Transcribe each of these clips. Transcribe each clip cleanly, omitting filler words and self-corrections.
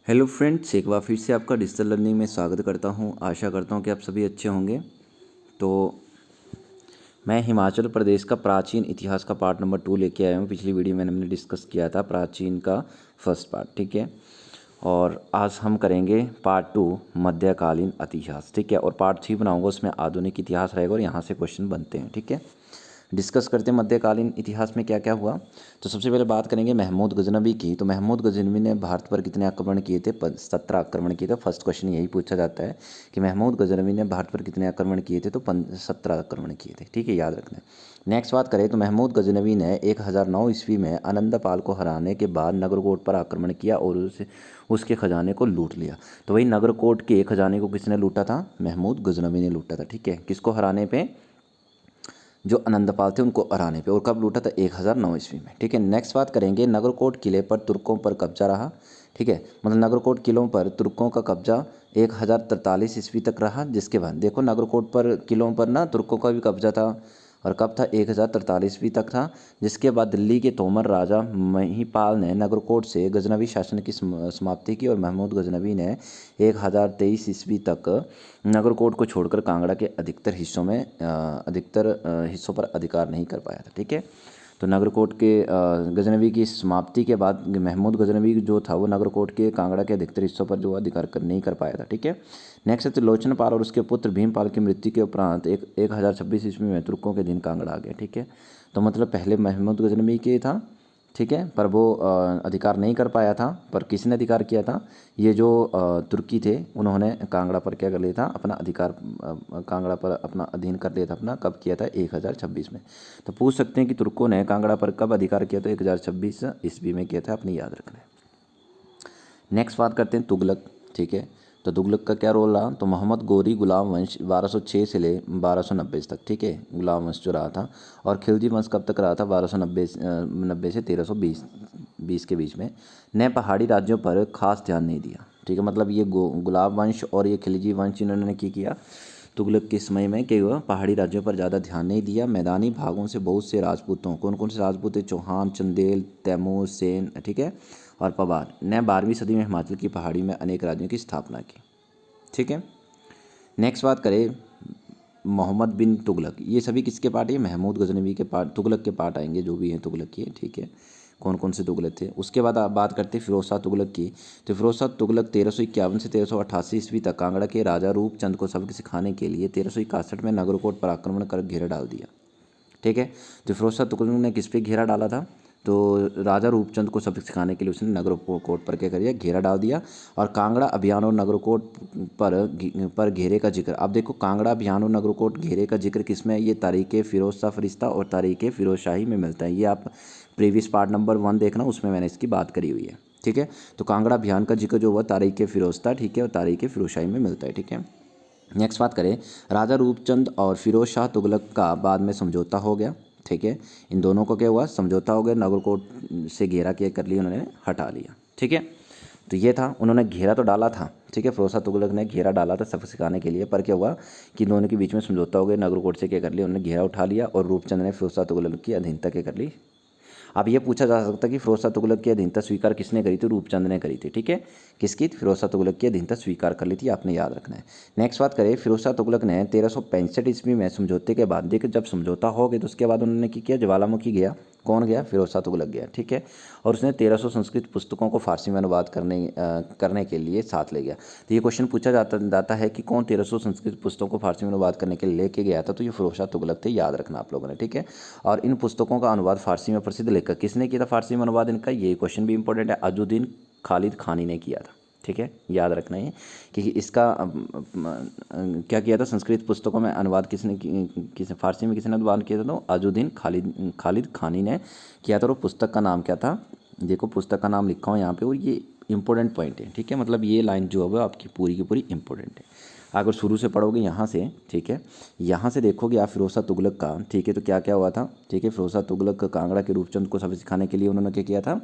Hello friends, एक बार फिर से आपका डिजिटल लर्निंग में स्वागत करता हूं। आशा करता हूं कि आप सभी अच्छे होंगे। तो मैं हिमाचल प्रदेश का प्राचीन इतिहास का पार्ट नंबर 2 लेके आया हूं। पिछली वीडियो में हमने डिस्कस किया था प्राचीन का फर्स्ट पार्ट, ठीक है। और आज हम करेंगे पार्ट 2 मध्यकालीन इतिहास, ठीक है। और पार्ट 3 बनाऊंगा, उसमें आधुनिक इतिहास रहेगा और यहाँ से क्वेश्चन बनते हैं, ठीक है। डिस्कस करते हैं मध्यकालीन इतिहास में क्या क्या हुआ। तो सबसे पहले बात करेंगे महमूद गजनवी की। तो महमूद गजनवी ने भारत पर कितने आक्रमण किए थे? 17 आक्रमण किए थे। फर्स्ट क्वेश्चन यही पूछा जाता है कि महमूद गजनवी ने भारत पर कितने आक्रमण किए थे? तो 17 आक्रमण किए थे, ठीक है, याद रखना है। नेक्स्ट बात करें तो महमूद गजनवी ने 1009 ईस्वी में आनंदपाल को हराने के बाद नगरकोट पर आक्रमण किया और उसके खजाने को लूट लिया। तो वही नगरकोट के खजाने को किसने लूटा था? महमूद गजनवी ने लूटा था, ठीक है। किसको हराने पे? जो आनंदपाल थे उनको हराने पे। और कब लूटा था? 1009 ईस्वी में, ठीक है। नेक्स्ट बात करेंगे नगरकोट किले पर तुर्कों पर कब्जा रहा, ठीक है। मतलब नगरकोट किलों पर तुर्कों का कब्जा 1043 ईस्वी तक रहा। जिसके बाद देखो नगरकोट पर किलों पर ना तुर्कों का भी कब्जा था। और कब था? 1043वीं तक था। जिसके बाद दिल्ली के तोमर राजा महिपाल ने नगरकोट से गजनवी शासन की समाप्ति की और महमूद गजनवी ने 1023 ईस्वी तक नगरकोट को छोड़कर कांगड़ा के अधिकतर हिस्सों पर अधिकार नहीं कर पाया था, ठीक है। तो नगरकोट के गजनवी की समाप्ति के बाद महमूद गजनवी जो था वो नगरकोट के कांगड़ा के अधिकतर हिस्सों पर जो अधिकार नहीं कर पाया था, ठीक है। नेक्स्ट है त्रिलोचन पाल और उसके पुत्र भीमपाल की मृत्यु के उपरांत 1026 ईस्वी में तुर्कों के अधीन कांगड़ा आ गया, ठीक है। तो मतलब पहले महमूद गजनवी के था, ठीक है, पर वो अधिकार नहीं कर पाया था। पर किसने अधिकार किया था? ये जो तुर्की थे उन्होंने कांगड़ा पर क्या कर लिया था? अपना अधिकार कांगड़ा पर अपना अधीन कर लिया था अपना। कब किया था? 1026 में। तो पूछ सकते हैं कि तुर्कों ने कांगड़ा पर कब अधिकार किया? तो 1026 ईस्वी में किया था, अपनी याद रखना है। नेक्स्ट बात करते हैं तुगलक, ठीक है। तो तुगलक का क्या रोल रहा? तो मोहम्मद गोरी गुलाम वंश 1206 से ले 1290 तक, ठीक है, गुलाम वंश जो रहा था। और खिलजी वंश कब तक रहा था? 1290 से 1320 के बीच में। ने पहाड़ी राज्यों पर खास ध्यान नहीं दिया, ठीक है। मतलब ये गुलाब वंश और ये खिलजी वंश इन्होंने किया तुगलक के समय में कि वह पहाड़ी राज्यों पर ज़्यादा ध्यान नहीं दिया। मैदानी भागों से बहुत से राजपूतों, कौन कौन से राजपूत थे? चौहान, चंदेल, तैमूर, सेन, ठीक है, और पवार ने 12वीं सदी में हिमाचल की पहाड़ी में अनेक राज्यों की स्थापना की, ठीक है। नेक्स्ट बात करें मोहम्मद बिन तुगलक, ये सभी किसके पार्ट? ये महमूद गजनवी के पार्ट, तुगलक के पार्ट आएंगे जो भी हैं तुगलक के, ठीक है। कौन कौन से तुगलक थे? उसके बाद आप बात करते हैं फिरोज शाह तुगलक की। तो फिरोज शाह तुगलक 1351 से 1388 ईस्वी तक कांगड़ा के राजा रूपचंद को सबक सिखाने के लिए 1361 में नगरकोट पर आक्रमण कर घेरा डाल दिया, ठीक है। तो फिरोज शाह तुगलक ने किस पे घेरा डाला था? तो राजा रूपचंद को सबक सिखाने के लिए उसने नगरकोट पर क्या कर दिया? घेरा डाल दिया। और कांगड़ा अभियान और नगरकोट पर घेरे का जिक्र, अब देखो कांगड़ा अभियान और नगरकोट घेरे का जिक्र किस में है? ये तारीख़ फिरोज शाह फरिश्ता और तारीख़ फिरोज शाही में मिलता है। ये आप प्रीवियस पार्ट नंबर 1 देखना, उसमें मैंने इसकी बात करी हुई है, ठीक है। तो कांगड़ा अभियान का जिक्र जो हुआ तारीख़ फिरोज था, ठीक है, और तारीख़ फिरोज शाही में मिलता है, ठीक है। नेक्स्ट बात करें राजा रूपचंद और फिरोज शाह तुगलक का बाद में समझौता हो गया, ठीक है। इन दोनों को क्या हुआ? समझौता हो गया, नगरकोट से घेरा क्या कर लिया उन्होंने? हटा लिया, ठीक है। तो ये था, उन्होंने घेरा तो डाला था, ठीक है, फिरोज शाह तुगलक ने घेरा डाला था सबक सिखाने के लिए। पर क्या हुआ कि दोनों के बीच में समझौता हो गया, नगरकोट से क्या कर लिया उन्होंने? घेरा उठा लिया। और रूपचंद ने फिरोज शाह तुगलक की अधीनता क्या कर ली? अब ये पूछा जा सकता है कि फिरोज शाह तुगलक की अधीनता स्वीकार किसने करी थी? रूपचंद ने करी थी, ठीक है। किसकी? फिरोज शाह तुगलक की अधीनता स्वीकार कर ली थी, आपने याद रखना है। नेक्स्ट बात करें फिरोज शाह तुगलक ने 1365 ईस्वी में समझौते के बाद, देखिए जब समझौता हो गया तो उसके बाद उन्होंने किया? ज्वालामुखी गया। कौन गया? फिरोज शाह तुगलक गया, ठीक है। और उसने 1300 संस्कृत पुस्तकों को फारसी में अनुवाद करने के लिए साथ ले गया। तो ये क्वेश्चन पूछा जाता है कि कौन 1300 संस्कृत पुस्तकों को फारसी में अनुवाद करने के लिए लेके गया था? तो ये फिरोज शाह तुगलक थे, याद रखना आप लोगों ने, ठीक है। और इन पुस्तकों का अनुवाद फारसी में प्रसिद्ध लेखक किसने किया था? फारसी में अनुवाद इनका, ये क्वेश्चन भी इंपॉर्टेंट है, अजुद्दीन खालिद खानी ने किया था, ठीक है, याद रखना है कि इसका क्या किया था? संस्कृत पुस्तकों में अनुवाद किसने फारसी में किसने अनुवाद किया था? तो अजुद्दीन खालिद खानी ने किया था। और पुस्तक का नाम क्या था? देखो पुस्तक का नाम लिखा हूँ यहाँ पे, और ये इंपॉर्टेंट पॉइंट है, ठीक है। मतलब ये लाइन जो है वो आपकी पूरी की पूरी इंपॉर्टेंट है। अगर शुरू से पढ़ोगे यहाँ से, ठीक है, यहाँ से देखोगे आप फिरोज शाह तुगलक का, ठीक है, तो क्या क्या हुआ था, ठीक है। फिरोज शाह तुगलक कांगड़ा के रूपचंद को सबक सिखाने के लिए उन्होंने क्या किया था?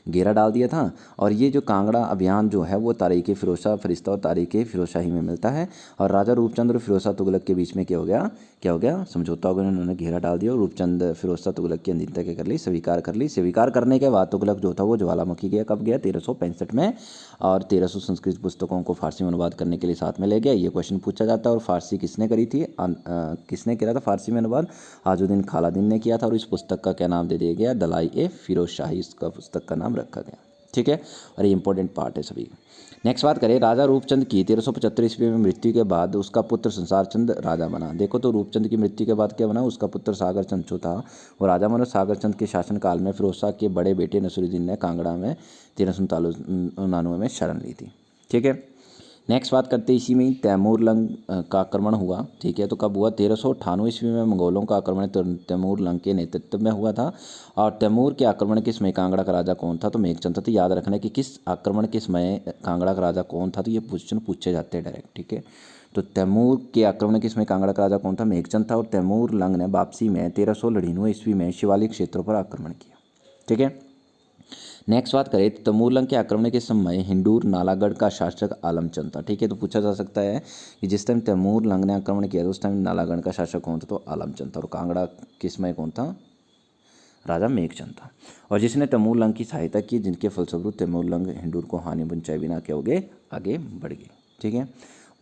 घेरा डाल दिया था। और ये जो कांगड़ा अभियान जो है वो तारीख़ फ़िरोज़ शाह फरिश्ता और तारीख़ फ़िरोज़ शाही में मिलता है। और राजा रूपचंद और फ़िरोज़ शाह तुगलक के बीच में क्या हो गया समझौता हो गया। उन्होंने घेरा डाल दिया और रूपचंद फ़िरोज़ शाह तुगलक की अधीनता क्या कर ली, स्वीकार कर ली। स्वीकार करने के बाद तुगलक जो था वो ज्वालामुखी गया। कब गया? 1365 में। और 1300 संस्कृत पुस्तकों को फारसी में अनुवाद करने के लिए साथ में ले गया। ये क्वेश्चन पूछा जाता है। और फारसी किसने करी थी? किसने किया था फारसी में अनुवाद? आजुद्दीन खालादीन ने किया था। और इस पुस्तक का क्या नाम दे दिया गया? दलाई ए फ़िरोज़ शाही इसका पुस्तक का नाम रखा गया। ठीक है, और ये इंपॉर्टेंट पार्ट है सभी। नेक्स्ट बात करें, राजा रूपचंद की 1375 ईस्वी में मृत्यु के बाद उसका पुत्र संसार चंद राजा बना। देखो तो रूपचंद की मृत्यु के बाद क्या बना? उसका पुत्र सागर चंद जो था वो राजा बना। सागर चंद के शासनकाल में फ़िरोज़ शाह के बड़े बेटे नसीरुद्दीन ने कांगड़ा में 1399 में शरण ली थी। ठीक है, नेक्स्ट बात करते हैं, इसी में ही तैमूरलंग का आक्रमण हुआ। ठीक है, तो कब हुआ? 1398 ईस्वी में मंगोलों का आक्रमण तैमूरलंग के नेतृत्व में हुआ था। और तैमूर के आक्रमण के समय कांगड़ा का राजा कौन था? तो मेघचंद था। तो याद रखना कि किस आक्रमण के समय कांगड़ा का राजा कौन था, तो ये क्वेश्चन पूछे जाते हैं डायरेक्ट। ठीक है, तो तैमूर के आक्रमण के समय कांगड़ा का राजा कौन था? मेघचंद था। और तैमूरलंग ने वापसी में 1399 ईस्वी में शिवालिक क्षेत्रों पर आक्रमण किया। ठीक है, नेक्स्ट बात करें तो तैमूरलंग के आक्रमण के समय हिंडूर नालागढ़ का शासक आलमचंद था। ठीक है, तो पूछा जा सकता है कि जिस टाइम तैमूरलंग ने आक्रमण किया था उस टाइम नालागढ़ का शासक कौन था? तो आलमचंद था। और कांगड़ा के समय कौन था? राजा मेघचंद था। और जिसने तैमूरलंग की सहायता की, जिनके फलस्वरूप तैमूरलंग हिंडूर को हानि पहुंचाए बिना क्या हो गए? आगे बढ़ गए। ठीक है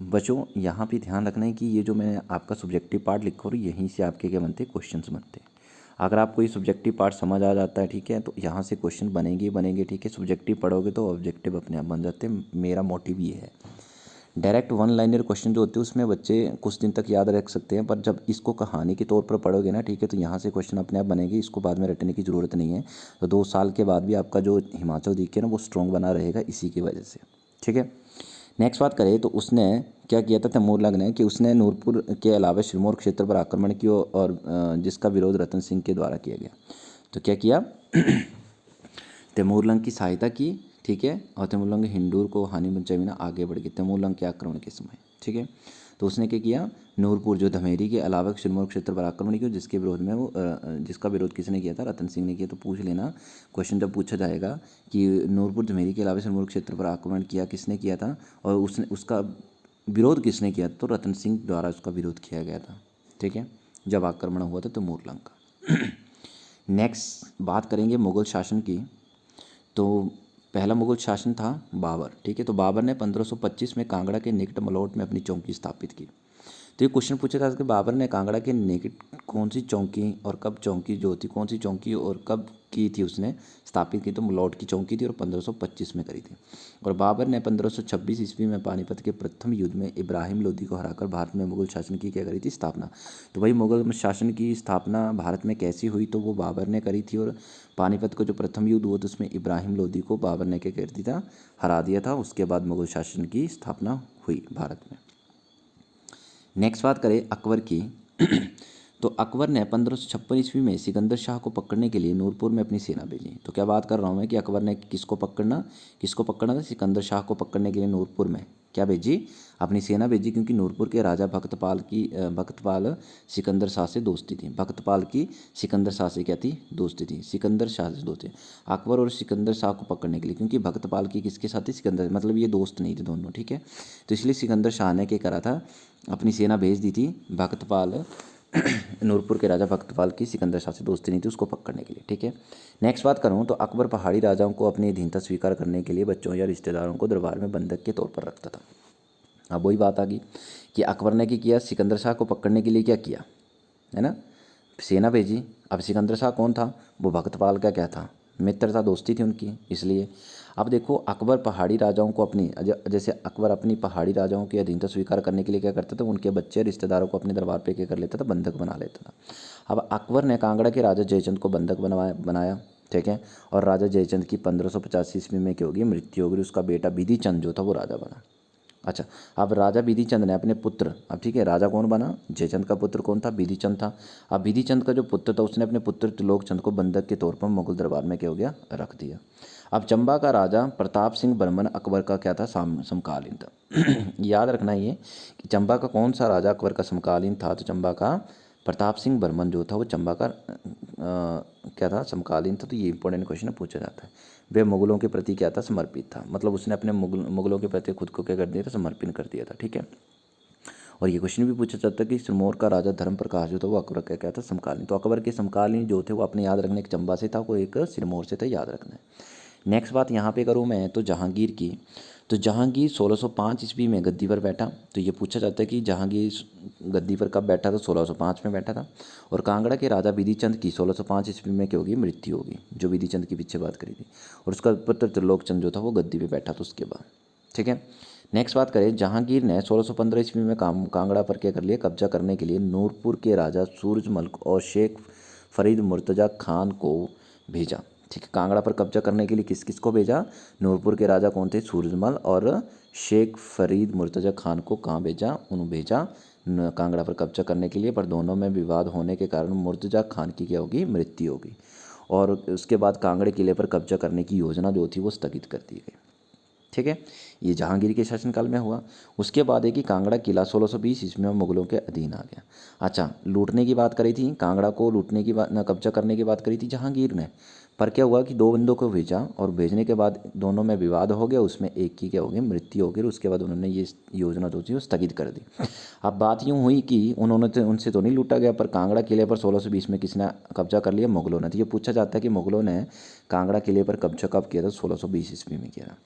बच्चों, यहाँ पे ध्यान रखना है कि ये जो मैंने आपका सब्जेक्टिव पार्ट लिखा और यहीं से आपके क्या बनते हैं? क्वेश्चंस बनते हैं। अगर आपको ये सब्जेक्टिव पार्ट समझ आ जाता है, ठीक है, तो यहाँ से क्वेश्चन बनेंगे ही बनेंगे। ठीक है, सब्जेक्टिव पढ़ोगे तो ऑब्जेक्टिव अपने आप बन जाते हैं। मेरा मोटिव ये है। डायरेक्ट वन लाइनर क्वेश्चन जो होते हैं उसमें बच्चे कुछ दिन तक याद रख सकते हैं, पर जब इसको कहानी के तौर पर पढ़ोगे ना, ठीक है, तो यहाँ से क्वेश्चन अपने आप बनेंगे। इसको बाद में रटने की ज़रूरत नहीं है। तो 2 साल के बाद भी आपका जो हिमाचल जीके ना वो स्ट्रॉन्ग बना रहेगा इसी की वजह से। ठीक है, नेक्स्ट बात करें तो उसने क्या किया था तैमूरलंग ने कि उसने नूरपुर के अलावा सिरमौर क्षेत्र पर आक्रमण किया और जिसका विरोध रतन सिंह के द्वारा किया गया। तो क्या किया? तैमूरलंग की सहायता की। ठीक है, और तैमूरलंग हिंडूर को हानि पहुंचाए बिना आगे बढ़ गए तैमूरलंग के आक्रमण के समय। ठीक है, तो उसने क्या किया? नूरपुर जो धमेरी के अलावा सिरमौर क्षेत्र पर आक्रमण किया, जिसके विरोध में वो जिसका विरोध किसने किया था? रतन सिंह ने किया। तो पूछ लेना क्वेश्चन जब पूछा जाएगा कि नूरपुर धमेरी के अलावा सिरमौर क्षेत्र पर आक्रमण किया किसने किया था और उसका विरोध किसने किया? तो रतन सिंह द्वारा उसका विरोध किया गया था। ठीक है, जब आक्रमण हुआ था तैमूरलंग का। नेक्स्ट बात करेंगे मुगल शासन की। तो पहला मुगल शासन था बाबर। ठीक है, तो बाबर ने 1525 में कांगड़ा के निकट मलौट में अपनी चौकी स्थापित की। तो ये क्वेश्चन पूछा था कि बाबर ने कांगड़ा के निकट कौन सी चौकी और कब चौकी जो थी, कौन सी चौकी और कब की थी उसने स्थापित की? तो मलौट की चौकी थी और 1525 में करी थी। और बाबर ने 1526 ईस्वी में पानीपत के प्रथम युद्ध में इब्राहिम लोदी को हराकर भारत में मुगल शासन की क्या करी थी? स्थापना। तो भाई मुगल शासन की स्थापना भारत में कैसी हुई? तो वो बाबर ने करी थी। और पानीपत का जो प्रथम युद्ध हुआ था उसमें इब्राहिम लोदी को बाबर ने क्या कर दिया था? हरा दिया था। उसके बाद मुगल शासन की स्थापना हुई भारत में। नेक्स्ट बात करें अकबर की। तो अकबर ने 1556 ईस्वी में सिकंदर शाह को पकड़ने के लिए नूरपुर में अपनी सेना भेजी। तो क्या बात कर रहा हूँ मैं कि अकबर ने किसको पकड़ना था? सिकंदर शाह को पकड़ने के लिए नूरपुर में क्या भेजी? अपनी सेना भेजी, क्योंकि नूरपुर के राजा भक्तपाल सिकंदर शाह से दोस्ती थी। भक्तपाल की सिकंदर शाह से क्या थी? दोस्ती थी। सिकंदर शाह से दोस्ती। अकबर और सिकंदर शाह को पकड़ने के लिए, क्योंकि भक्तपाल की किसके साथ थी? सिकंदर, मतलब ये दोस्त नहीं थे दोनों। ठीक है, तो इसलिए सिकंदर शाह ने क्या करा था? अपनी सेना भेज दी थी भक्तपाल नूरपुर के राजा भक्तपाल की सिकंदर शाह से दोस्ती नहीं थी, उसको पकड़ने के लिए। ठीक है, नेक्स्ट बात करूँ तो अकबर पहाड़ी राजाओं को अपनी अधीनता स्वीकार करने के लिए बच्चों या रिश्तेदारों को दरबार में बंधक के तौर पर रखता था। अब वही बात आ गई कि अकबर ने क्या किया? सिकंदर शाह को पकड़ने के लिए क्या किया, है ना? सेना भेजी। अब सिकंदर शाह कौन था? वो भक्तपाल का क्या था? मित्र था, दोस्ती थी उनकी, इसलिए। अब देखो अकबर पहाड़ी राजाओं को अपनी जैसे अकबर अपनी पहाड़ी राजाओं की अधीनता स्वीकार करने के लिए क्या करता था? उनके बच्चे रिश्तेदारों को अपने दरबार पे क्या कर लेता था? बंधक बना लेता था। अब अकबर ने कांगड़ा के राजा जयचंद को बंधक बनाया। ठीक है, और राजा जयचंद की 1585 ईस्वी में क्या होगी? मृत्यु होगी। उसका बेटा बिधि चंद जो था वो राजा बना। अच्छा, अब राजा बिधि चंद ने अपने पुत्र, अब ठीक है, राजा कौन बना? जयचंद का पुत्र कौन था? बिधि चंद था। अब बिधि चंद का जो पुत्र था उसने अपने पुत्र त्रिलोक चंद को बंधक के तौर पर मुगल दरबार में क्या हो गया? रख दिया। अब चंबा का राजा प्रताप सिंह बर्मन अकबर का क्या था? समकालीन था। याद रखना ये कि चंबा का कौन सा राजा अकबर का समकालीन था? तो चंबा का प्रताप सिंह बर्मन जो था वो चंबा का क्या था? समकालीन था। तो ये इंपॉर्टेंट क्वेश्चन पूछा जाता है। वह मुगलों के प्रति क्या था, समर्पित था। मतलब उसने अपने मुगलों के प्रति खुद को क्या कर दिया था, समर्पित कर दिया था। ठीक है। और ये क्वेश्चन भी पूछा जाता है कि सिरमौर का राजा धर्म प्रकाश जो था वो अकबर का क्या था, समकालीन। तो अकबर के समकालीन जो थे वो अपने याद रखने, एक चंबा से था, वो एक सिरमौर से था, याद रखना है। नेक्स्ट बात यहाँ पे करूँ मैं तो जहांगीर की। तो जहांगीर 1605 ईस्वी में गद्दी पर बैठा। तो ये पूछा जाता है कि जहांगीर गद्दी पर कब बैठा था, 1605 में बैठा था। और कांगड़ा के राजा विधिचंद की 1605 ईस्वी में क्या होगी, मृत्यु होगी, जो विधिचंद की पीछे बात करी थी। और उसका पुत्र त्रिलोकचंद जो था वो गद्दी पे बैठा था उसके बाद। ठीक है। नेक्स्ट बात करें, जहांगीर ने 1615 ईस्वी में कांगड़ा पर क्या कर लिया, कब्जा करने के लिए नूरपुर के राजा सूरजमल और शेख फरीद मुर्तज़ा खान को भेजा। ठीक है। कांगड़ा पर कब्जा करने के लिए किस किस को भेजा, नूरपुर के राजा कौन थे, सूरजमल और शेख फरीद मुर्तज़ा खान को कहाँ भेजा, उन्हें भेजा कांगड़ा पर कब्जा करने के लिए। पर दोनों में विवाद होने के कारण मुर्तज़ा खान की क्या होगी, मृत्यु होगी। और उसके बाद कांगड़े किले पर कब्जा करने की योजना जो थी वो स्थगित कर दी गई। ठीक है। ये जहांगीर के शासनकाल में हुआ। उसके बाद है कि कांगड़ा किला 1620 ईस्वी में मुगलों के अधीन आ गया। अच्छा, लूटने की बात करी थी, कांगड़ा को लूटने की बात, कब्जा करने की बात करी थी जहांगीर ने। पर क्या हुआ कि दो बंदों को भेजा और भेजने के बाद दोनों में विवाद हो गया, उसमें एक की क्या हो गई, मृत्यु हो गई। उसके बाद उन्होंने ये योजना जो थी वो स्थगित कर दी। अब बात यूँ हुई कि उन्होंने तो उनसे तो नहीं लूटा गया, पर कांगड़ा किले पर 1620 में किसने कब्जा कर लिया, मुगलों ने। तो ये पूछा जाता है कि मुगलों ने कांगड़ा किले पर कब्जा कब किया था, 1620 ईस्वी में किया था।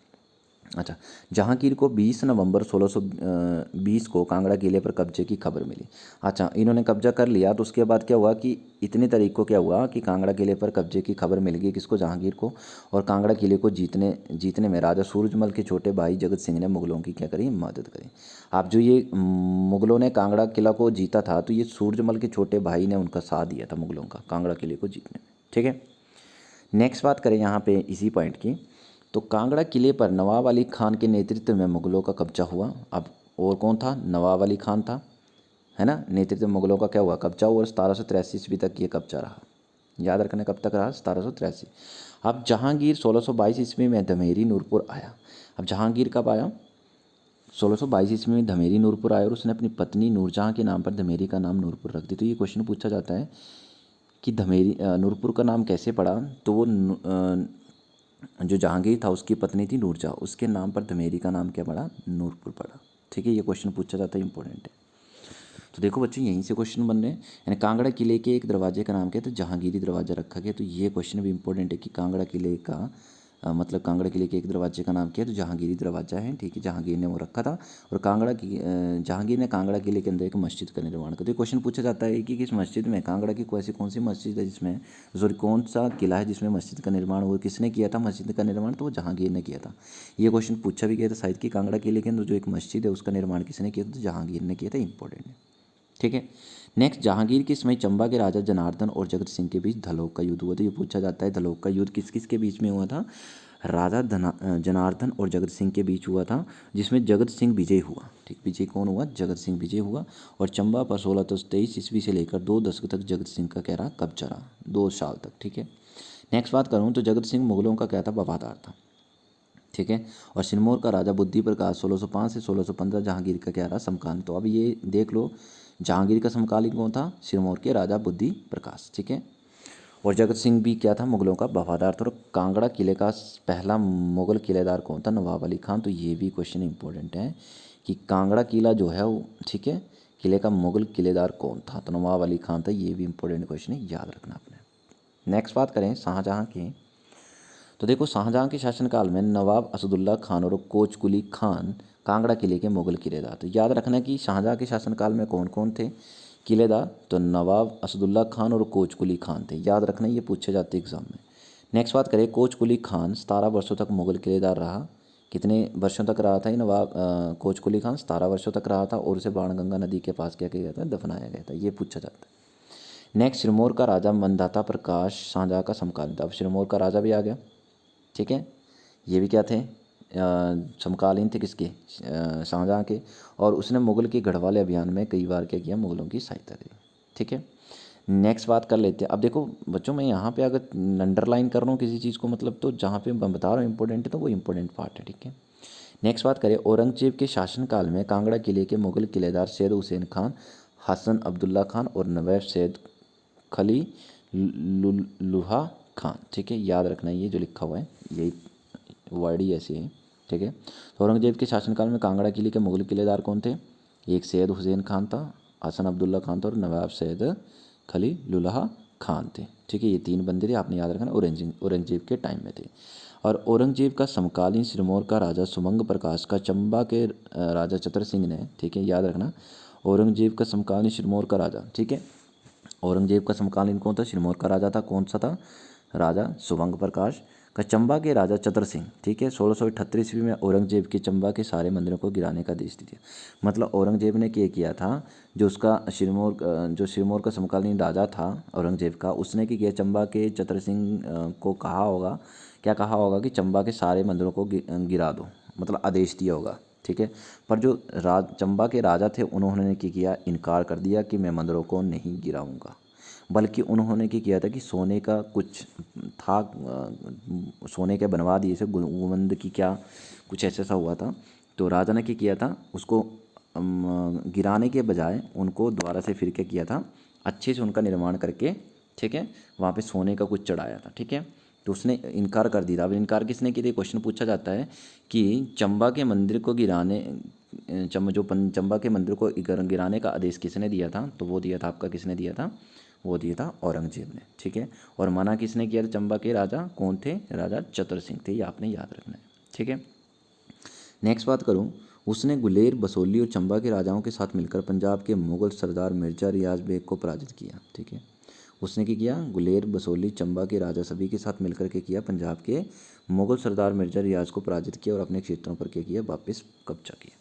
अच्छा, जहांगीर को 20 नवंबर 1620 को कांगड़ा किले पर कब्जे की खबर मिली। अच्छा, इन्होंने कब्जा कर लिया तो उसके बाद क्या हुआ कि इतने तारीख को क्या हुआ कि कांगड़ा किले पर कब्जे की खबर मिल गई, किसको, जहांगीर को। और कांगड़ा किले को जीतने में राजा सूरजमल के छोटे भाई जगत सिंह ने मुगलों की क्या करी, मदद करी। आप जो ये मुगलों ने कांगड़ा किला को जीता था, तो ये सूरजमल के छोटे भाई ने उनका साथ दिया था मुगलों का कांगड़ा किले को जीतने में। ठीक है। नेक्स्ट बात करें यहाँ पे इसी पॉइंट की, तो कांगड़ा किले पर नवाब अली खान के नेतृत्व में मुगलों का कब्जा हुआ। अब और कौन था, नवाब अली खान था, है ना। नेतृत्व में मुगलों का क्या हुआ, कब्जा हुआ। और 1783 ईस्वी तक ये कब्जा रहा। याद रखना कब तक रहा, 1783। अब जहांगीर 1622 ईस्वी में धमेरी नूरपुर आया। अब जहांगीर कब आया, 1622 ईस्वी में धमेरी नूरपुर आया। और उसने अपनी पत्नी नूरजहाँ के नाम पर धमेरी का नाम नूरपुर रख दी। तो ये क्वेश्चन पूछा जाता है कि धमेरी नूरपुर का नाम कैसे पड़ा। तो वो जो जहांगीर था उसकी पत्नी थी नूरजहाँ, उसके नाम पर धमेरी का नाम क्या पड़ा, नूरपुर पड़ा। ठीक है। ये क्वेश्चन पूछा जाता है, इंपॉर्टेंट है। तो देखो बच्चों, यहीं से क्वेश्चन बन रहे हैं। यानी कांगड़ा किले के एक दरवाजे का नाम क्या है, तो जहांगीरी दरवाजा रखा गया। तो ये क्वेश्चन भी इंपॉर्टेंट है कि कांगड़ा किले का मतलब कांगड़ा किले के एक दरवाजे का नाम क्या है, तो जहांगीरी दरवाजा है। ठीक है। जहांगीर ने वो रखा था। और जहांगीर ने कांगड़ा किले के अंदर एक मस्जिद का निर्माण किया। तो क्वेश्चन पूछा जाता है कि किस मस्जिद में, कांगड़ा की ऐसी कौन सी मस्जिद है जिसमें, सॉरी कौन सा किला है जिसमें मस्जिद का निर्माण हुआ, किसने किया था मस्जिद का निर्माण, तो वो जहांगीर ने किया था। ये क्वेश्चन पूछा भी गया था शायद कि कांगड़ा किले के अंदर जो एक मस्जिद है उसका निर्माण किसने किया था, तो जहांगीर ने किया था। इंपॉर्टेंट है। ठीक है। नेक्स्ट, जहांगीर के समय चंबा के राजा जनार्दन और जगत सिंह के बीच धलोक का युद्ध हुआ। तो ये पूछा जाता है धलोक का युद्ध किस किस के बीच में हुआ था, राजा जनार्दन और जगत सिंह के बीच हुआ था, जिसमें जगत सिंह विजय हुआ। ठीक, विजय कौन हुआ, जगत सिंह विजय हुआ। और चंबा पर 1623 ईस्वी से लेकर 2 दशक तक जगत सिंह का क्या रहा, कब्जा रहा, 2 साल तक। ठीक है। नेक्स्ट बात करूँ तो जगत सिंह मुगलों का क्या था, वफादार था। ठीक है। और सिरमौर का राजा बुद्धि प्रकाश 1605 से 1615 जहांगीर का क्या रहा, समकालीन। तो अब ये देख लो, जहांगीर का समकालीन कौन था, सिरमौर के राजा बुद्धि प्रकाश। ठीक है। और जगत सिंह भी क्या था, मुगलों का वफादार था। और कांगड़ा किले का पहला मुगल किलेदार कौन था, नवाब अली खान। तो ये भी क्वेश्चन इंपॉर्टेंट है कि कांगड़ा किला जो है वो, ठीक है, किले का मुगल किलेदार कौन था, तो नवाब अली खान था। ये भी इंपॉर्टेंट क्वेश्चन है, याद रखना आपने। नेक्स्ट बात करें शाहजहाँ की। तो देखो, शाहजहाँ के शासनकाल में नवाब असदुल्ला खान और कोच कुली खान कांगड़ा किले के मुगल किलेदार। तो याद रखना कि शाहजहाँ के शासनकाल में कौन कौन थे किलेदार, तो नवाब असदुल्ला खान और कोच कुली खान थे। याद रखना, ये पूछे जाते एग्जाम में। नेक्स्ट बात करें, कोच कुली खान 17 वर्षों तक मुगल किलेदार रहा। कितने वर्षों तक रहा था ये नवाब कोच कुली खान, 17 वर्षों तक रहा था। और उसे बाणगंगा नदी के पास क्या किया गया था, दफनाया गया था। ये पूछा जाता है। नेक्स्ट, सिरमौर का राजा मनदाता प्रकाश शाहजहाँ का समकालीन था। अब सिरमौर का राजा भी आ गया। ठीक है। ये भी क्या थे, समकालीन थे किसके, शाहजहाँ के। और उसने मुगल के गढ़वाले अभियान में कई बार क्या किया, मुगलों की सहायता की। ठीक है। नेक्स्ट बात कर लेते हैं। अब देखो बच्चों, मैं यहाँ पे अगर अंडरलाइन कर रहा हूँ किसी चीज़ को, मतलब तो जहाँ पे मैं बता रहा हूँ इंपॉर्टेंट है, तो वो इंपॉर्टेंट पार्ट है। ठीक है। नेक्स्ट बात करें, औरंगजेब के शासनकाल में कांगड़ा किले के मुगल किलेदार सैयद हुसैन खान, हसन अब्दुल्ला खान और नवाब सैयद खली लुहा खान। ठीक है, याद रखना ये जो लिखा हुआ है यही वर्ड ही ऐसे है। ठीक है, तो औरंगजेब के शासनकाल में कांगड़ा किले के मुगल किलेदार कौन थे? एक सैयद हुसैन खान था, हसन अब्दुल्ला खान था और नवाब सैयद खलीलुल्लाह खान थे। ठीक है, ये 3 बंदे थे, आपने याद रखना, औरंगजेब के टाइम में थे। और औरंगजेब का समकालीन सिरमौर का राजा सुमंग प्रकाश का चंबा के राजा चतर सिंह ने, ठीक है याद रखना, औरंगजेब का समकालीन सिरमौर का राजा, ठीक है, औरंगजेब का समकालीन कौन था? सिरमौर का राजा था, कौन सा था? राजा सुमंग प्रकाश का चंबा के राजा चतर सिंह, ठीक है, 1638 ईस्वी में औरंगजेब के चंबा के सारे मंदिरों को गिराने का आदेश दिया। मतलब औरंगजेब ने क्या किया था, जो उसका सिरमौर का समकालीन राजा था औरंगजेब का, उसने क्या किया, चंबा के चतर सिंह को कहा होगा, क्या कहा होगा कि चंबा के सारे मंदिरों को गिरा दो, मतलब आदेश दिया होगा। ठीक है, पर जो चंबा के राजा थे उन्होंने क्या किया, इनकार कर दिया कि मैं मंदिरों को नहीं गिराऊंगा, बल्कि उन्होंने क्या किया था कि सोने का कुछ था, सोने के बनवा दिए थे गुंबद की, क्या कुछ ऐसा हुआ था। तो राजा ने क्या किया था, उसको गिराने के बजाय उनको दोबारा से फिर क्या किया था, अच्छे से उनका निर्माण करके, ठीक है, वहाँ पे सोने का कुछ चढ़ाया था। ठीक है, तो उसने इनकार कर दिया था। अब इनकार किसने किया? क्वेश्चन पूछा जाता है कि चंबा के मंदिर को गिराने चंबा के मंदिर को गिराने का आदेश किसने दिया था? तो वो दिया था आपका, किसने दिया था? वो दिया था औरंगजेब ने। ठीक है, और मना किसने किया था? चंबा के राजा कौन थे? राजा चतर सिंह थे, ये आपने याद रखना है। ठीक है, नेक्स्ट बात करूँ, उसने गुलेर, बसोली और चंबा के राजाओं के साथ मिलकर पंजाब के मुगल सरदार मिर्जा रियाज बेग को पराजित किया। ठीक है, उसने क्या किया? गुलेर, बसोली, चंबा के राजा सभी के साथ मिलकर के किया, पंजाब के मुगल सरदार मिर्जा रियाज को पराजित किया और अपने क्षेत्रों पर क्या किया? वापस कब्जा किया।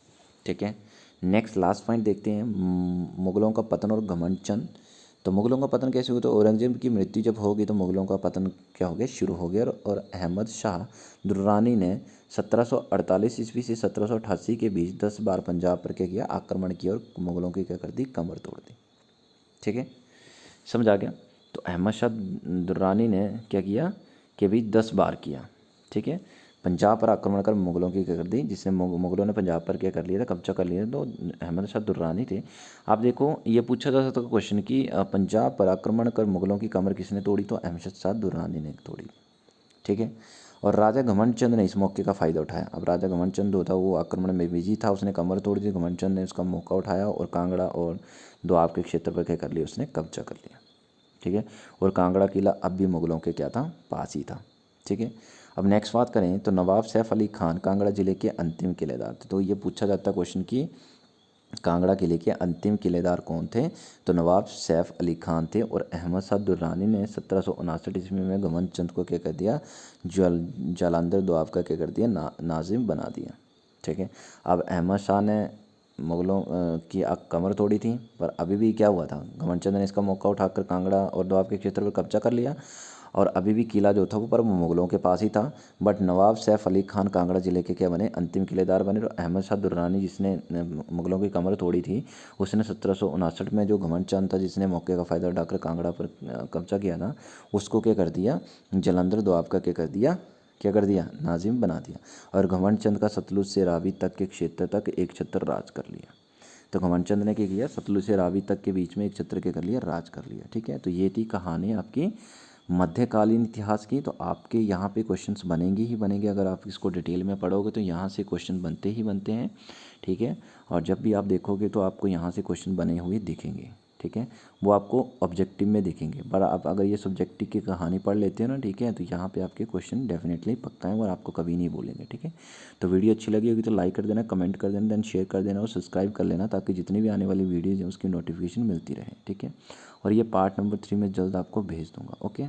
ठीक है, नेक्स्ट लास्ट पॉइंट देखते हैं, मुगलों का पतन और घमंड चंद। तो मुगलों का पतन कैसे हुआ? तो औरंगजेब की मृत्यु जब होगी तो मुगलों का पतन क्या हो गया? शुरू हो गया। और अहमद शाह दुर्रानी ने 1748 ईस्वी से 1788 के बीच 10 बार पंजाब पर क्या किया? आक्रमण किया और मुगलों की क्या कर दी? कमर तोड़ दी। ठीक है, समझ आ गया? तो अहमद शाह दुर्रानी ने क्या किया कि भी 10 बार किया। ठीक है, पंजाब पर आक्रमण कर मुगलों की क्या कर दी, जिससे मुगलों ने पंजाब पर क्या कर लिया था? कब्जा कर लिया था। तो अहमद शाह दुर्रानी थे। आप देखो, ये पूछा जा सकता है क्वेश्चन कि पंजाब पर आक्रमण कर मुगलों की कमर किसने तोड़ी? तो अहमद शाह दुर्रानी ने तोड़ी। ठीक है, और राजा घमंड चंद ने इस मौके का फ़ायदा उठाया। अब राजा घमंड चंद होता वो आक्रमण में बिजी था, उसने कमर तोड़ दी। घमंड चंद ने उसका मौका उठाया और कांगड़ा और दोआब के क्षेत्र पर क्या कर लिया? उसने कब्जा कर लिया। ठीक है, और कांगड़ा किला अब भी मुगलों के क्या था? पास ही था। ठीक है, अब नेक्स्ट बात करें तो नवाब सैफ अली खान कांगड़ा जिले के अंतिम किलेदार थे। तो ये पूछा जाता है क्वेश्चन कि कांगड़ा किले के अंतिम किलेदार कौन थे? तो नवाब सैफ अली खान थे। और अहमद शाह दुर्रानी ने 1759 ईस्वी में घमंड चंद को क्या कर दिया? जालंधर दोआब का क्या कर दिया? नाजिम बना दिया। ठीक है, अब अहमद शाह ने मुगलों की कमर तोड़ी थी, पर अभी भी क्या हुआ था? घमंड चंद ने इसका मौका उठाकर कांगड़ा और दोआब के क्षेत्र पर कब्जा कर लिया और अभी भी किला जो था वो पर मुगलों के पास ही था। बट नवाब सैफ अली खान कांगड़ा जिले के क्या बने? अंतिम किलेदार बने। और अहमद शाह दुर्रानी जिसने मुगलों की कमर तोड़ी थी, उसने 1759 में जो घमंड चंद था जिसने मौके का फ़ायदा उठाकर कांगड़ा पर कब्जा किया था, उसको क्या कर दिया? जालंधर दोआब का क्या कर दिया? क्या कर दिया? नाजिम बना दिया। और घमंड चंद का सतलुज से रावी तक के क्षेत्र तक एक छत्र राज कर लिया। तो घमंड चंद ने क्या किया? सतलुज से रावी तक के बीच में एक छत्र क्या कर लिया? राज कर लिया। ठीक है, तो ये थी कहानी आपकी मध्यकालीन इतिहास की। तो आपके यहाँ पे क्वेश्चंस बनेंगे ही बनेंगे, अगर आप इसको डिटेल में पढ़ोगे तो यहाँ से क्वेश्चन बनते ही बनते हैं। ठीक है, और जब भी आप देखोगे तो आपको यहाँ से क्वेश्चन बने हुए दिखेंगे। ठीक है, वो आपको ऑब्जेक्टिव में दिखेंगे, पर आप अगर ये सब्जेक्टिव की कहानी पढ़ लेते हो ना, ठीक है, तो यहाँ पे आपके क्वेश्चन डेफिनेटली पक्का है और आपको कभी नहीं भूलेंगे। ठीक है, तो वीडियो अच्छी लगी होगी तो लाइक कर देना, कमेंट कर देना, देन शेयर कर देना और सब्सक्राइब कर लेना, ताकि जितनी भी आने वाली वीडियोज़ हैं उसकी नोटिफिकेशन मिलती रहे। ठीक है, और ये पार्ट नंबर 3 में जल्द आपको भेज दूँगा। ओके।